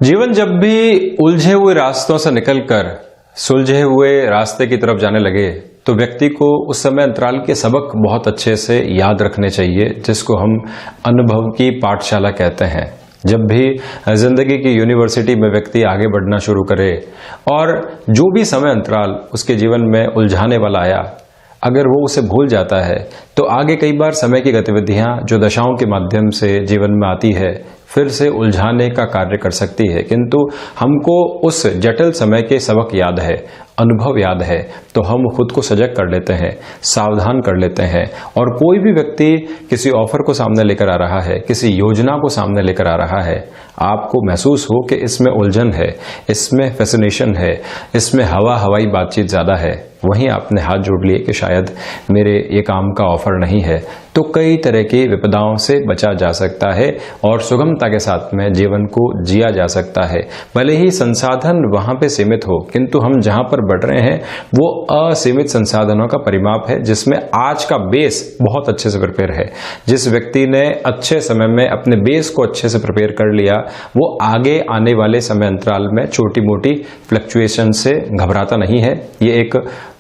जीवन जब भी उलझे हुए रास्तों से निकलकर सुलझे हुए रास्ते की तरफ जाने लगे तो व्यक्ति को उस समय अंतराल के सबक बहुत अच्छे से याद रखने चाहिए, जिसको हम अनुभव की पाठशाला कहते हैं। जब भी जिंदगी की यूनिवर्सिटी में व्यक्ति आगे बढ़ना शुरू करे और जो भी समय अंतराल उसके जीवन में उलझाने वाला आया, अगर वो उसे भूल जाता है तो आगे कई बार समय की गतिविधियां जो दशाओं के माध्यम से जीवन में आती है फिर से उलझाने का कार्य कर सकती है। किंतु हमको उस जटिल समय के सबक याद है, अनुभव याद है, तो हम खुद को सजग कर लेते हैं, सावधान कर लेते हैं। और कोई भी व्यक्ति किसी ऑफर को सामने लेकर आ रहा है, किसी योजना को सामने लेकर आ रहा है, आपको महसूस हो कि इसमें उलझन है, इसमें फैसिनेशन है, इसमें हवाई बातचीत ज्यादा है, वहीं आपने हाथ जोड़ लिए कि शायद मेरे ये काम का ऑफर नहीं है, तो कई तरह की विपदाओं से बचा जा सकता है और सुगमता के साथ में जीवन को जिया जा सकता है। भले ही संसाधन वहां पे सीमित हो, किंतु हम जहां पर बढ़ रहे हैं वो असीमित संसाधनों का परिमाप है, जिसमें आज का बेस बहुत अच्छे से प्रिपेयर है। जिस व्यक्ति ने अच्छे समय में अपने बेस को अच्छे से प्रिपेयर कर लिया, वो आगे आने वाले समय अंतराल में छोटी मोटी फ्लक्चुएशन से घबराता नहीं है। ये एक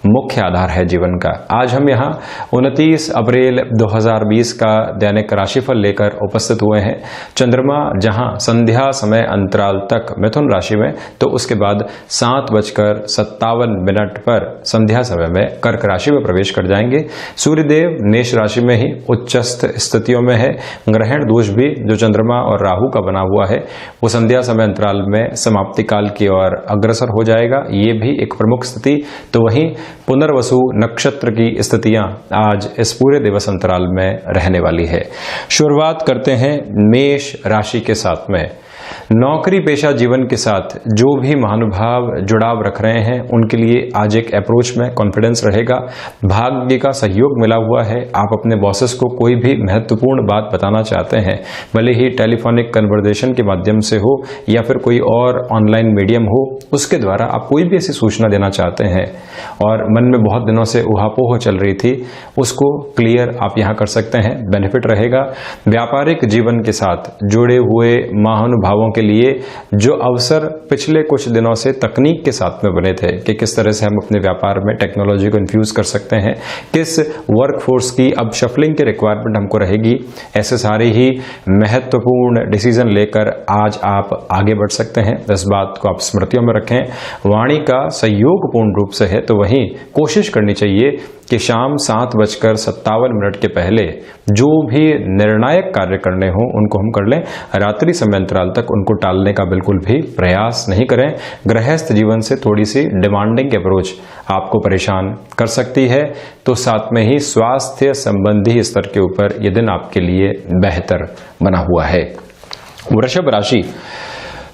मुख्य आधार है जीवन का। आज हम यहाँ 29 अप्रैल 2020 का दैनिक राशिफल लेकर उपस्थित हुए हैं। चंद्रमा जहाँ संध्या समय अंतराल तक मिथुन राशि में, तो उसके बाद 7:57 पर संध्या समय में कर्क राशि में प्रवेश कर जाएंगे। सूर्यदेव मेष राशि में ही उच्चस्थ स्थितियों में है। ग्रहण दोष भी जो चंद्रमा और राहु का बना हुआ है वो संध्या समय अंतराल में समाप्ति काल की ओर अग्रसर हो जाएगा। ये भी एक प्रमुख स्थिति। तो वहीं पुनर्वसु नक्षत्र की स्थितियां आज इस पूरे दिवस अंतराल में रहने वाली है। शुरुआत करते हैं मेष राशि के साथ में। नौकरी पेशा जीवन के साथ जो भी महानुभाव जुड़ाव रख रहे हैं उनके लिए आज एक अप्रोच में कॉन्फिडेंस रहेगा। भाग्य का सहयोग मिला हुआ है। आप अपने बॉसेस को कोई भी महत्वपूर्ण बात बताना चाहते हैं, भले ही टेलीफोनिक कन्वर्सेशन के माध्यम से हो या फिर कोई और ऑनलाइन मीडियम हो, उसके द्वारा आप कोई भी ऐसी सूचना देना चाहते हैं और मन में बहुत दिनों से उहापोह चल रही थी, उसको क्लियर आप यहाँ कर सकते हैं, बेनिफिट रहेगा। व्यापारिक जीवन के साथ जुड़े हुए महानुभावों के लिए जो अवसर पिछले कुछ दिनों से तकनीक के साथ में बने थे कि किस तरह से हम अपने व्यापार में टेक्नोलॉजी को इन्फ्यूज कर सकते हैं, किस वर्कफोर्स की अब शफलिंग की रिक्वायरमेंट हमको रहेगी, ऐसे सारे ही महत्वपूर्ण डिसीजन लेकर आज आप आगे बढ़ सकते हैं। इस बात को आप स्मृतियों में रखें। वाणी का सहयोग पूर्ण रूप से है, तो वहीं कोशिश करनी चाहिए कि शाम 7:57 के पहले जो भी निर्णायक कार्य करने हो उनको हम कर लें। रात्रि समय अंतराल तक उनको टालने का बिल्कुल भी प्रयास नहीं करें। गृहस्थ जीवन से थोड़ी सी डिमांडिंग अप्रोच आपको परेशान कर सकती है, तो साथ में ही स्वास्थ्य संबंधी स्तर के ऊपर यह दिन आपके लिए बेहतर बना हुआ है। वृषभ राशि,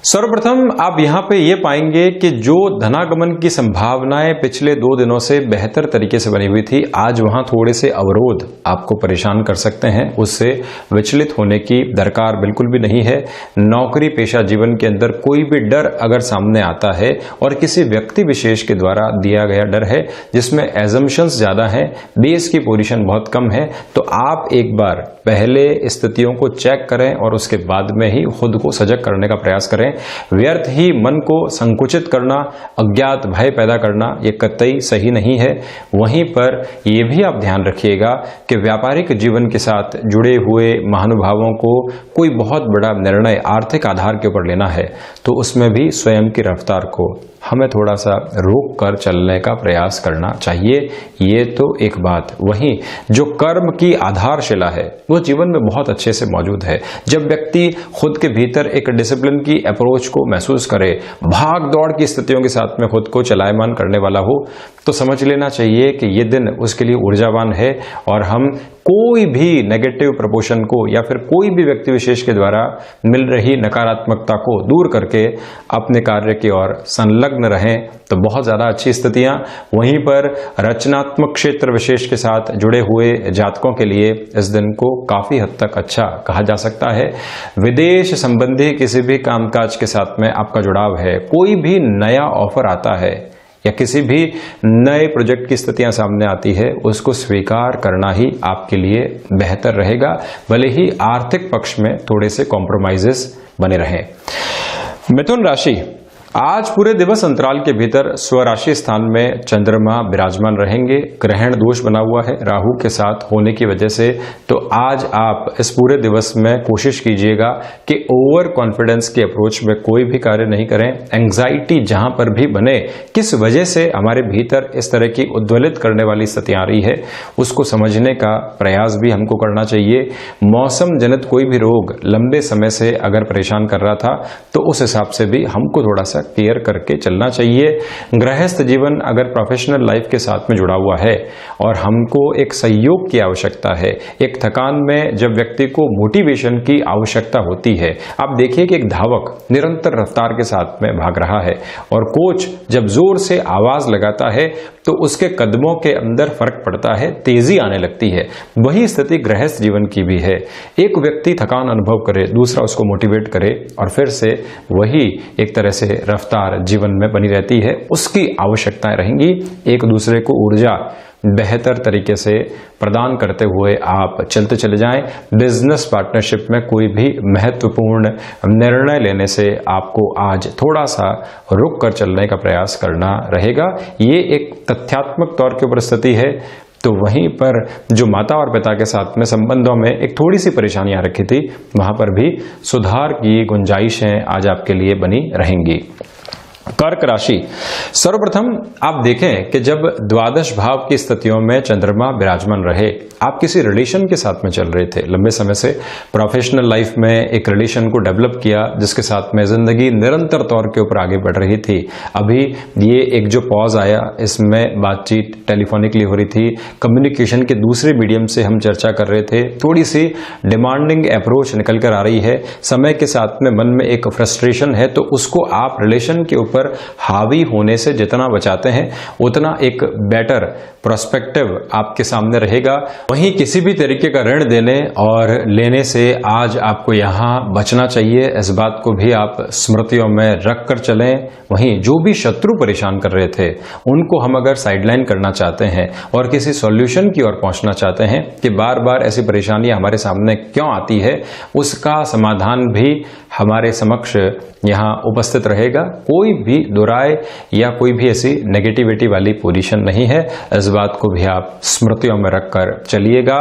सर्वप्रथम आप यहां पे ये पाएंगे कि जो धनागमन की संभावनाएं पिछले 2 दिनों से बेहतर तरीके से बनी हुई थी, आज वहां थोड़े से अवरोध आपको परेशान कर सकते हैं। उससे विचलित होने की दरकार बिल्कुल भी नहीं है। नौकरी पेशा जीवन के अंदर कोई भी डर अगर सामने आता है और किसी व्यक्ति विशेष के द्वारा दिया गया डर है जिसमें एजम्पशंस ज्यादा हैं, बेस की पोजीशन बहुत कम है, तो आप एक बार पहले स्थितियों को चेक करें और उसके बाद में ही खुद को सजग करने का प्रयास करें। व्यर्थ ही मन को संकुचित करना, अज्ञात भय पैदा करना, ये कतई सही नहीं है। वहीं पर यह भी आप ध्यान रखिएगा कि व्यापारिक जीवन के साथ जुड़े हुए महानुभावों को कोई बहुत बड़ा निर्णय आर्थिक आधार के ऊपर लेना है, तो उसमें भी स्वयं की रफ्तार को हमें थोड़ा सा रोक कर चलने का प्रयास करना चाहिए। ये तो एक बात। वहीं जो कर्म की आधारशिला है वो जीवन में बहुत अच्छे से मौजूद है। जब व्यक्ति खुद के भीतर एक डिसिप्लिन की अप्रोच को महसूस करे, भाग दौड़ की स्थितियों के साथ में खुद को चलायमान करने वाला हो, तो समझ लेना चाहिए कि ये दिन उसके लिए ऊर्जावान है और हम कोई भी नेगेटिव प्रपोशन को या फिर कोई भी व्यक्ति विशेष के द्वारा मिल रही नकारात्मकता को दूर करके अपने कार्य की ओर संलग्न रहें, तो बहुत ज्यादा अच्छी स्थितियां। वहीं पर रचनात्मक क्षेत्र विशेष के साथ जुड़े हुए जातकों के लिए इस दिन को काफी हद तक अच्छा कहा जा सकता है। विदेश संबंधी किसी भी कामकाज के साथ में आपका जुड़ाव है, कोई भी नया ऑफर आता है या किसी भी नए प्रोजेक्ट की स्थितियां सामने आती है, उसको स्वीकार करना ही आपके लिए बेहतर रहेगा, भले ही आर्थिक पक्ष में थोड़े से कॉम्प्रोमाइजेस बने रहें। मिथुन राशि, आज पूरे दिवस अंतराल के भीतर स्वराशि स्थान में चंद्रमा विराजमान रहेंगे। ग्रहण दोष बना हुआ है राहु के साथ होने की वजह से, तो आज आप इस पूरे दिवस में कोशिश कीजिएगा कि ओवर कॉन्फिडेंस के अप्रोच में कोई भी कार्य नहीं करें। एंग्जाइटी जहां पर भी बने, किस वजह से हमारे भीतर इस तरह की उद्वेलित करने वाली स्थिति आ रही है, उसको समझने का प्रयास भी हमको करना चाहिए। मौसम जनित कोई भी रोग लंबे समय से अगर परेशान कर रहा था तो उस हिसाब से भी हमको थोड़ा सा केयर करके चलना चाहिए। गृहस्थ जीवन अगर प्रोफेशनल लाइफ के साथ में जुड़ा हुआ है और हमको एक सहयोग की आवश्यकता है, एक थकान में जब व्यक्ति को मोटिवेशन की आवश्यकता होती है, आप देखिए कि एक धावक निरंतर रफ्तार के साथ में भाग रहा है और कोच जब जोर से आवाज लगाता है तो उसके कदमों के अंदर फर्क पड़ता है, तेजी आने लगती है। वही स्थिति गृहस्थ जीवन की भी है। एक व्यक्ति थकान अनुभव करे, दूसरा उसको मोटिवेट करे और फिर से वही एक तरह से रफ्तार जीवन में बनी रहती है। उसकी आवश्यकताएं रहेंगी। एक दूसरे को ऊर्जा बेहतर तरीके से प्रदान करते हुए आप चलते चले जाएं। बिजनेस पार्टनरशिप में कोई भी महत्वपूर्ण निर्णय लेने से आपको आज थोड़ा सा रुक कर चलने का प्रयास करना रहेगा। ये एक तथ्यात्मक तौर के ऊपर स्थिति है। तो वहीं पर जो माता और पिता के साथ में संबंधों में एक थोड़ी सी परेशानियां रखी थी, वहां पर भी सुधार की गुंजाइशें आज आपके लिए बनी रहेंगी। कर्क राशि, सर्वप्रथम आप देखें कि जब द्वादश भाव की स्थितियों में चंद्रमा विराजमान रहे, आप किसी रिलेशन के साथ में चल रहे थे, लंबे समय से प्रोफेशनल लाइफ में एक रिलेशन को डेवलप किया जिसके साथ में जिंदगी निरंतर तौर के ऊपर आगे बढ़ रही थी। अभी ये एक जो पॉज आया, इसमें बातचीत टेलीफोनिकली हो रही थी, कम्युनिकेशन के दूसरे मीडियम से हम चर्चा कर रहे थे, थोड़ी सी डिमांडिंग अप्रोच निकल कर आ रही है। समय के साथ में मन में एक फ्रस्ट्रेशन है, तो उसको आप रिलेशन के ऊपर हावी होने से जितना बचाते हैं उतना एक बेटर प्रोस्पेक्टिव आपके सामने रहेगा। वहीं किसी भी तरीके का ऋण देने और लेने से आज आपको यहां बचना चाहिए, इस बात को भी आप स्मृतियों में रख कर चलें। वहीं जो भी शत्रु परेशान कर रहे थे उनको हम अगर साइडलाइन करना चाहते हैं और किसी सॉल्यूशन की ओर पहुंचना चाहते हैं कि बार बार ऐसी परेशानियां हमारे सामने क्यों आती है, उसका समाधान भी हमारे समक्ष यहाँ उपस्थित रहेगा। कोई भी दुराय या कोई भी ऐसी नेगेटिविटी वाली पोजीशन नहीं है, इस बात को भी आप स्मृतियों में रखकर चलिएगा।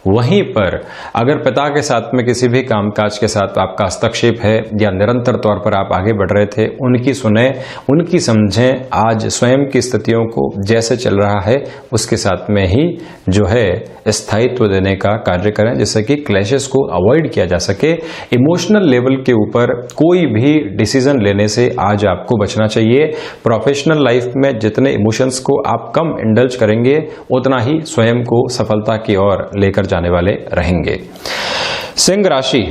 वहीं पर अगर पिता के साथ में किसी भी कामकाज के साथ आपका हस्तक्षेप है या निरंतर तौर पर आप आगे बढ़ रहे थे, उनकी सुने, उनकी समझें। आज स्वयं की स्थितियों को जैसे चल रहा है उसके साथ में ही जो है स्थायित्व देने का कार्य करें, जिससे कि क्लैशेस को अवॉइड किया जा सके। इमोशनल लेवल के ऊपर कोई भी डिसीजन लेने से आज आपको बचना चाहिए। प्रोफेशनल लाइफ में जितने इमोशंस को आप कम इंडल्ज करेंगे उतना ही स्वयं को सफलता की ओर लेकर जाने वाले रहेंगे। सिंह राशि,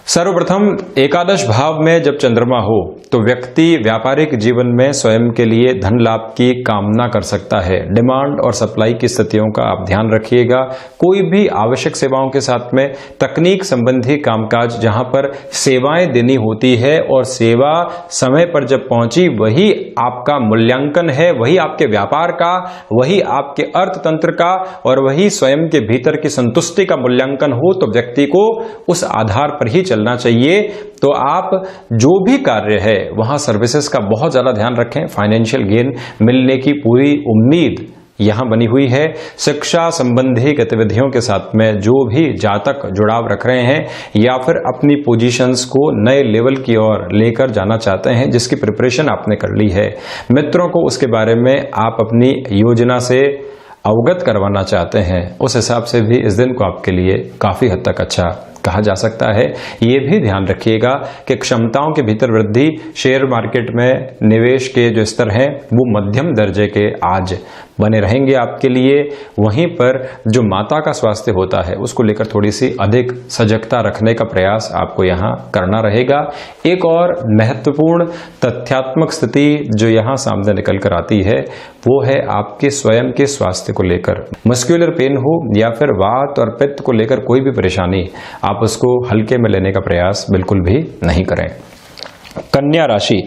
सर्वप्रथम एकादश भाव में जब चंद्रमा हो तो व्यक्ति व्यापारिक जीवन में स्वयं के लिए धन लाभ की कामना कर सकता है। डिमांड और सप्लाई की स्थितियों का आप ध्यान रखिएगा। कोई भी आवश्यक सेवाओं के साथ में तकनीक संबंधी कामकाज जहां पर सेवाएं देनी होती है और सेवा समय पर जब पहुंची, वही आपका मूल्यांकन है, वही आपके व्यापार का, वही आपके अर्थतंत्र का और वही स्वयं के भीतर की संतुष्टि का मूल्यांकन हो, तो व्यक्ति को उस आधार पर ही चलना चाहिए। तो आप जो भी कार्य है वहां सर्विसेज का बहुत ज्यादा ध्यान रखें। फाइनेंशियल गेन मिलने की पूरी उम्मीद यहां बनी हुई है। शिक्षा संबंधी गतिविधियों के साथ में जो भी जातक जुड़ाव रख रहे हैं या फिर अपनी पोजीशंस को नए लेवल की ओर लेकर जाना चाहते हैं, जिसकी प्रिपरेशन आपने कर ली है, मित्रों को उसके बारे में आप अपनी योजना से अवगत करवाना चाहते हैं, उस हिसाब से भी इस दिन को आपके लिए काफी हद तक अच्छा कहा जा सकता है। ये भी ध्यान रखिएगा कि क्षमताओं के भीतर वृद्धि, शेयर मार्केट में निवेश के जो स्तर हैं वो मध्यम दर्जे के आज बने रहेंगे आपके लिए। वहीं पर जो माता का स्वास्थ्य होता है उसको लेकर थोड़ी सी अधिक सजगता रखने का प्रयास आपको यहाँ करना रहेगा। एक और महत्वपूर्ण तथ्यात्मक स्थिति जो यहाँ सामने निकल कर आती है वो है आपके स्वयं के स्वास्थ्य को लेकर। मस्कुलर पेन हो या फिर वात और पित्त को लेकर कोई भी परेशानी, आप उसको हल्के में लेने का प्रयास बिल्कुल भी नहीं करें। कन्या राशि,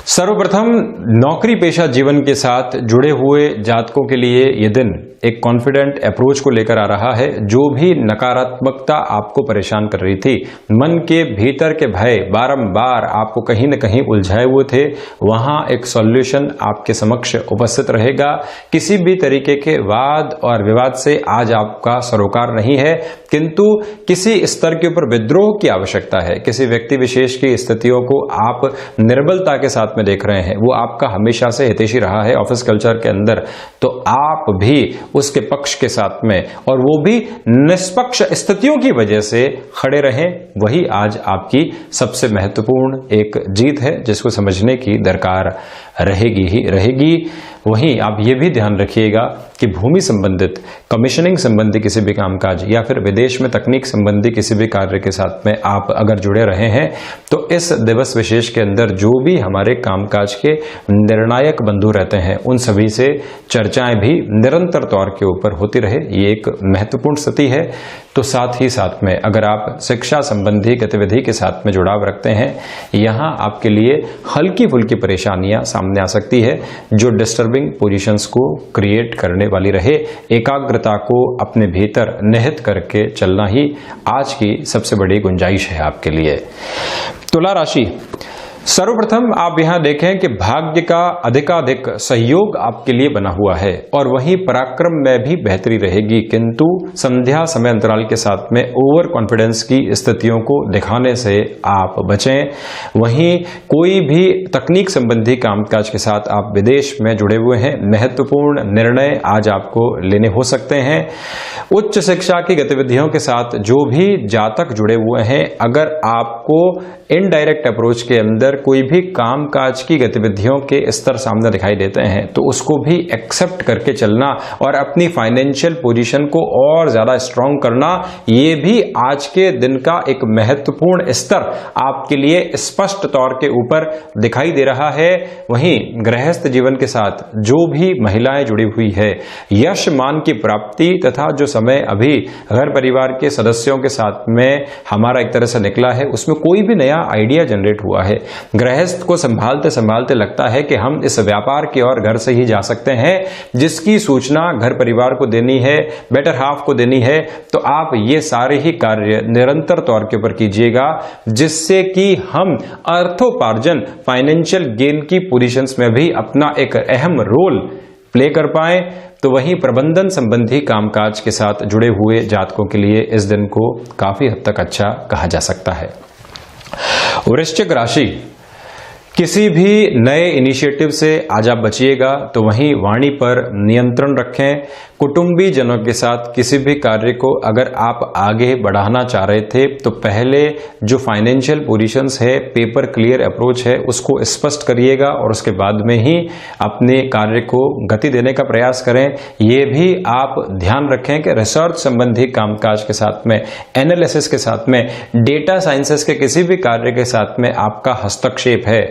सर्वप्रथम नौकरी पेशा जीवन के साथ जुड़े हुए जातकों के लिए ये दिन एक कॉन्फिडेंट अप्रोच को लेकर आ रहा है। जो भी नकारात्मकता आपको परेशान कर रही थी, मन के भीतर के भय बारंबार आपको कहीं न कहीं उलझाए हुए थे, वहां एक सॉल्यूशन आपके समक्ष उपस्थित रहेगा। किसी भी तरीके के वाद और विवाद से आज आपका सरोकार नहीं है, किंतु किसी स्तर के ऊपर विद्रोह की आवश्यकता है। किसी व्यक्ति विशेष की स्थितियों को आप निर्बलता के साथ में देख रहे हैं, वो आपका हमेशा से हितैषी रहा है ऑफिस कल्चर के अंदर, तो आप भी उसके पक्ष के साथ में, और वो भी निष्पक्ष स्थितियों की वजह से खड़े रहें। वही आज आपकी सबसे महत्वपूर्ण एक जीत है, जिसको समझने की दरकार रहेगी ही रहेगी। वहीं आप ये भी ध्यान रखिएगा कि भूमि संबंधित, कमीशनिंग संबंधी किसी भी कामकाज या फिर विदेश में तकनीक संबंधी किसी भी कार्य के साथ में आप अगर जुड़े रहे हैं, तो इस दिवस विशेष के अंदर जो भी हमारे कामकाज के निर्णायक बंधु रहते हैं, उन सभी से चर्चाएं भी निरंतर तौर के ऊपर होती रहे, ये एक महत्वपूर्ण स्थिति है। तो साथ ही साथ में अगर आप शिक्षा संबंधी गतिविधि के साथ में जुड़ाव रखते हैं, यहाँ आपके लिए हल्की फुल्की परेशानियां सामने आ सकती है, जो डिस्टर्बिंग पोजीशंस को क्रिएट करने वाली रहे। एकाग्रता को अपने भीतर निहित करके चलना ही आज की सबसे बड़ी गुंजाइश है आपके लिए। तुला राशि, सर्वप्रथम आप यहां देखें कि भाग्य का अधिकाधिक सहयोग आपके लिए बना हुआ है और वहीं पराक्रम में भी बेहतरी रहेगी, किंतु संध्या समय अंतराल के साथ में ओवर कॉन्फिडेंस की स्थितियों को दिखाने से आप बचें। वहीं कोई भी तकनीक संबंधी कामकाज के साथ आप विदेश में जुड़े हुए हैं, महत्वपूर्ण निर्णय आज आपको लेने हो सकते हैं। उच्च शिक्षा की गतिविधियों के साथ जो भी जातक जुड़े हुए हैं, अगर आपको इनडायरेक्ट अप्रोच के अंदर कोई भी कामकाज की गतिविधियों के स्तर सामने दिखाई देते हैं, तो उसको भी एक्सेप्ट करके चलना और अपनी फाइनेंशियल पोजीशन को और ज्यादा स्ट्रांग करना, ये भी आज के दिन का एक महत्वपूर्ण स्तर आपके लिए स्पष्ट तौर के ऊपर दिखाई दे रहा है। वहीं गृहस्थ जीवन के साथ जो भी महिलाएं जुड़ी हुई है, यश मान की प्राप्ति तथा जो समय अभी घर परिवार के सदस्यों के साथ में हमारा एक तरह से निकला है, उसमें कोई भी नया आइडिया जनरेट हुआ है। गृहस्थ को संभालते संभालते लगता है कि हम इस व्यापार की ओर घर से ही जा सकते हैं, जिसकी सूचना घर परिवार को देनी है, बेटर हाफ को देनी है। तो आप ये सारे ही कार्य निरंतर तौर के ऊपर कीजिएगा, जिससे कि हम अर्थोपार्जन, फाइनेंशियल गेन की पोजीशंस में भी अपना एक अहम रोल प्ले कर पाए। तो वहीं प्रबंधन संबंधी कामकाज के साथ जुड़े हुए जातकों के लिए इस दिन को काफी हद तक अच्छा कहा जा सकता है। वृश्चिक राशि, किसी भी नए इनिशिएटिव से आज आप बचिएगा, तो वहीं वाणी पर नियंत्रण रखें। कुटुंबी जनों के साथ किसी भी कार्य को अगर आप आगे बढ़ाना चाह रहे थे, तो पहले जो फाइनेंशियल पोजीशंस है, पेपर क्लियर अप्रोच है, उसको स्पष्ट करिएगा और उसके बाद में ही अपने कार्य को गति देने का प्रयास करें। ये भी आप ध्यान रखें कि रिसर्च संबंधी कामकाज के साथ में, एनालिसिस के साथ में, डेटा साइंसेस के किसी भी कार्य के साथ में आपका हस्तक्षेप है।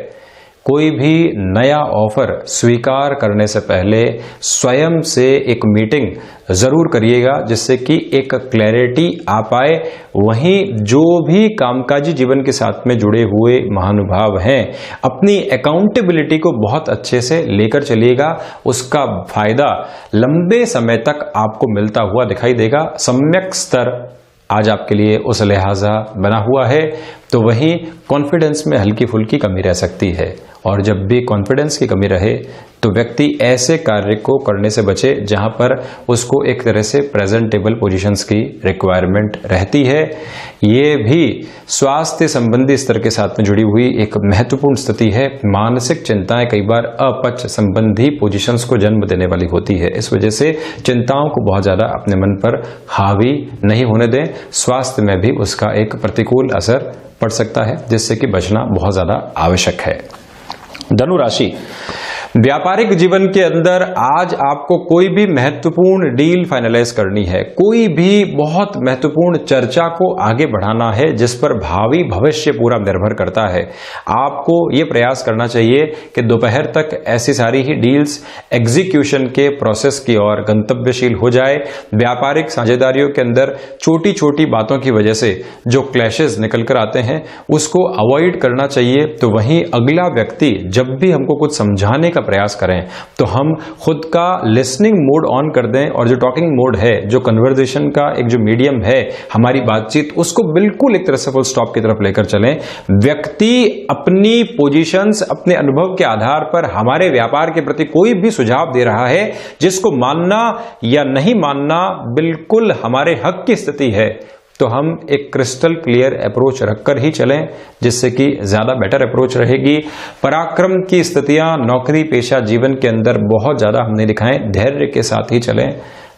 कोई भी नया ऑफर स्वीकार करने से पहले स्वयं से एक मीटिंग जरूर करिएगा, जिससे कि एक क्लैरिटी आ पाए। वहीं जो भी कामकाजी जीवन के साथ में जुड़े हुए महानुभाव हैं, अपनी अकाउंटेबिलिटी को बहुत अच्छे से लेकर चलिएगा। उसका फायदा लंबे समय तक आपको मिलता हुआ दिखाई देगा। सम्यक स्तर आज आपके लिए उस लिहाजा बना हुआ है। तो वहीं कॉन्फिडेंस में हल्की फुल्की कमी रह सकती है, और जब भी कॉन्फिडेंस की कमी रहे तो व्यक्ति ऐसे कार्य को करने से बचे जहां पर उसको एक तरह से प्रेजेंटेबल पोजीशंस की रिक्वायरमेंट रहती है। ये भी स्वास्थ्य संबंधी स्तर के साथ में जुड़ी हुई एक महत्वपूर्ण स्थिति है। मानसिक चिंताएं कई बार अपच संबंधी पोजीशंस को जन्म देने वाली होती है। इस वजह से चिंताओं को बहुत ज्यादा अपने मन पर हावी नहीं होने दें। स्वास्थ्य में भी उसका एक प्रतिकूल असर पड़ सकता है, जिससे कि बचना बहुत ज्यादा आवश्यक है। धनु राशि, व्यापारिक जीवन के अंदर आज आपको कोई भी महत्वपूर्ण डील फाइनलाइज करनी है, कोई भी बहुत महत्वपूर्ण चर्चा को आगे बढ़ाना है, जिस पर भावी भविष्य पूरा निर्भर करता है। आपको ये प्रयास करना चाहिए कि दोपहर तक ऐसी सारी ही डील्स एग्जीक्यूशन के प्रोसेस की ओर गंतव्यशील हो जाए। व्यापारिक साझेदारियों के अंदर छोटी छोटी बातों की वजह से जो क्लैशेस निकल कर आते हैं, उसको अवॉइड करना चाहिए। तो वहीं अगला व्यक्ति जब भी हमको कुछ समझाने का प्रयास करें, तो हम खुद का लिसनिंग मोड ऑन कर दें और जो टॉकिंग मोड है, जो कन्वर्सेशन का एक जो मीडियम है हमारी बातचीत, उसको बिल्कुल एक तरह से फुल स्टॉप की तरफ लेकर चलें। व्यक्ति अपनी पोजीशंस, अपने अनुभव के आधार पर हमारे व्यापार के प्रति कोई भी सुझाव दे रहा है जिसको मानना या नहीं मानना बिल्कुल हमारे हक की स्थिति है, तो हम एक क्रिस्टल क्लियर अप्रोच रखकर ही चलें, जिससे कि ज्यादा बेटर अप्रोच रहेगी। पराक्रम की स्थितियां नौकरी पेशा जीवन के अंदर बहुत ज्यादा हम नहीं दिखाएं, धैर्य के साथ ही चलें,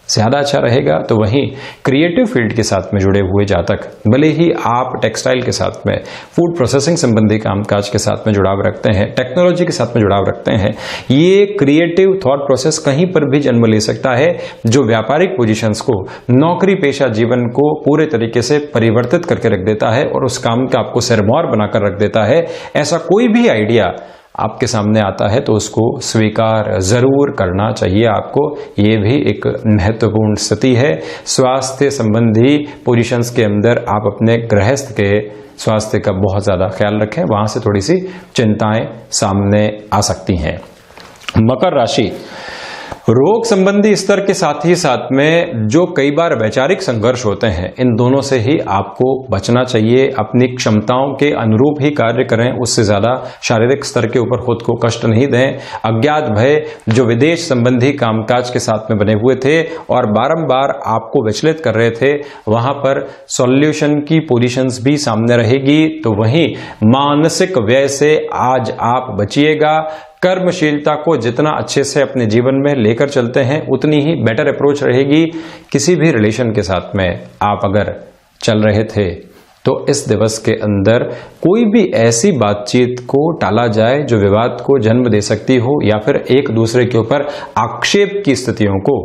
ज्यादा अच्छा रहेगा। तो वहीं क्रिएटिव फील्ड के साथ में जुड़े हुए जातक, भले ही आप टेक्सटाइल के साथ में, फूड प्रोसेसिंग संबंधी कामकाज के साथ में जुड़ाव रखते हैं, टेक्नोलॉजी के साथ में जुड़ाव रखते हैं, ये क्रिएटिव थॉट प्रोसेस कहीं पर भी जन्म ले सकता है, जो व्यापारिक पोजीशंस को, नौकरी पेशा जीवन को पूरे तरीके से परिवर्तित करके रख देता है और उस काम का आपको सिरमौर बनाकर रख देता है। ऐसा कोई भी आइडिया आपके सामने आता है तो उसको स्वीकार जरूर करना चाहिए आपको। ये भी एक महत्वपूर्ण स्थिति है। स्वास्थ्य संबंधी पोजीशंस के अंदर आप अपने गृहस्थ के स्वास्थ्य का बहुत ज्यादा ख्याल रखें, वहां से थोड़ी सी चिंताएं सामने आ सकती हैं। मकर राशि, रोग संबंधी स्तर के साथ ही साथ में जो कई बार वैचारिक संघर्ष होते हैं, इन दोनों से ही आपको बचना चाहिए। अपनी क्षमताओं के अनुरूप ही कार्य करें, उससे ज्यादा शारीरिक स्तर के ऊपर खुद को कष्ट नहीं दें। अज्ञात भय जो विदेश संबंधी कामकाज के साथ में बने हुए थे और बारंबार आपको विचलित कर रहे थे, वहां पर सॉल्यूशन की पोजीशंस भी सामने रहेगी। तो वहीं मानसिक व्यय से आज आप बचिएगा। कर्मशीलता को जितना अच्छे से अपने जीवन में लेकर चलते हैं, उतनी ही बेटर अप्रोच रहेगी। किसी भी रिलेशन के साथ में आप अगर चल रहे थे तो इस दिवस के अंदर कोई भी ऐसी बातचीत को टाला जाए जो विवाद को जन्म दे सकती हो या फिर एक दूसरे के ऊपर आक्षेप की स्थितियों को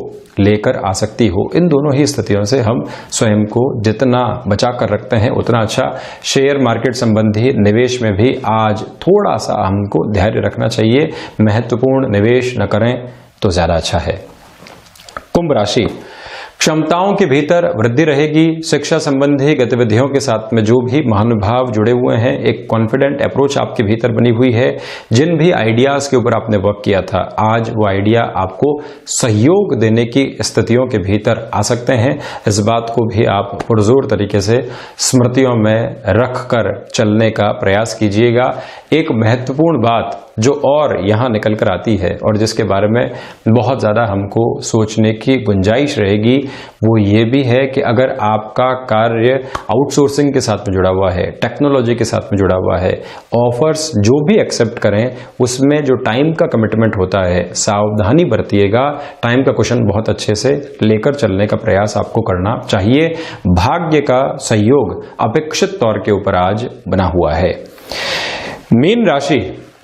लेकर आ सकती हो। इन दोनों ही स्थितियों से हम स्वयं को जितना बचा कर रखते हैं उतना अच्छा। शेयर मार्केट संबंधी निवेश में भी आज थोड़ा सा हमको धैर्य रखना चाहिए, महत्वपूर्ण निवेश न करें तो ज्यादा अच्छा है। कुंभ राशि, क्षमताओं के भीतर वृद्धि रहेगी। शिक्षा संबंधी गतिविधियों के साथ में जो भी महानुभाव जुड़े हुए हैं, एक कॉन्फिडेंट अप्रोच आपके भीतर बनी हुई है। जिन भी आइडियाज के ऊपर आपने वर्क किया था, आज वो आइडिया आपको सहयोग देने की स्थितियों के भीतर आ सकते हैं। इस बात को भी आप पुरजोर तरीके से स्मृतियों में रख कर चलने का प्रयास कीजिएगा। एक महत्वपूर्ण बात जो और यहां निकल कर आती है और जिसके बारे में बहुत ज्यादा हमको सोचने की गुंजाइश रहेगी, वो ये भी है कि अगर आपका कार्य आउटसोर्सिंग के साथ में जुड़ा हुआ है, टेक्नोलॉजी के साथ में जुड़ा हुआ है, ऑफर्स जो भी एक्सेप्ट करें उसमें जो टाइम का कमिटमेंट होता है, सावधानी बरतिएगा। टाइम का क्वेश्चन बहुत अच्छे से लेकर चलने का प्रयास आपको करना चाहिए। भाग्य का सहयोग अपेक्षित तौर के ऊपर आज बना हुआ है। मीन राशि,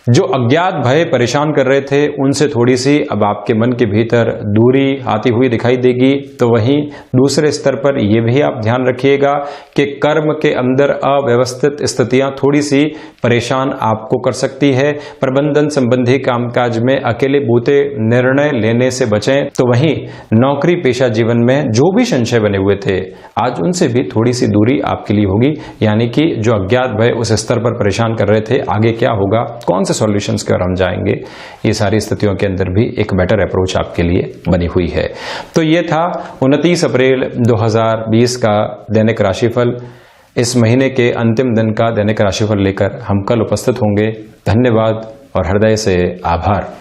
जो अज्ञात भय परेशान कर रहे थे, उनसे थोड़ी सी अब आपके मन के भीतर दूरी आती हुई दिखाई देगी। तो वहीं दूसरे स्तर पर यह भी आप ध्यान रखिएगा कि कर्म के अंदर अव्यवस्थित स्थितियां थोड़ी सी परेशान आपको कर सकती है। प्रबंधन संबंधी कामकाज में अकेले बूते निर्णय लेने से बचें। तो वहीं नौकरी पेशा जीवन में जो भी संशय बने हुए थे, आज उनसे भी थोड़ी सी दूरी आपके लिए होगी। यानी कि जो अज्ञात भय उस स्तर पर परेशान कर रहे थे, आगे क्या होगा, कौन से सॉल्यूशंस की ओर हम जाएंगे, ये सारी स्थितियों के अंदर भी एक बेटर अप्रोच आपके लिए बनी हुई है। तो ये था 29 अप्रैल 2020 का दैनिक राशिफल। इस महीने के अंतिम दिन का दैनिक राशिफल लेकर हम कल उपस्थित होंगे। धन्यवाद और हृदय से आभार।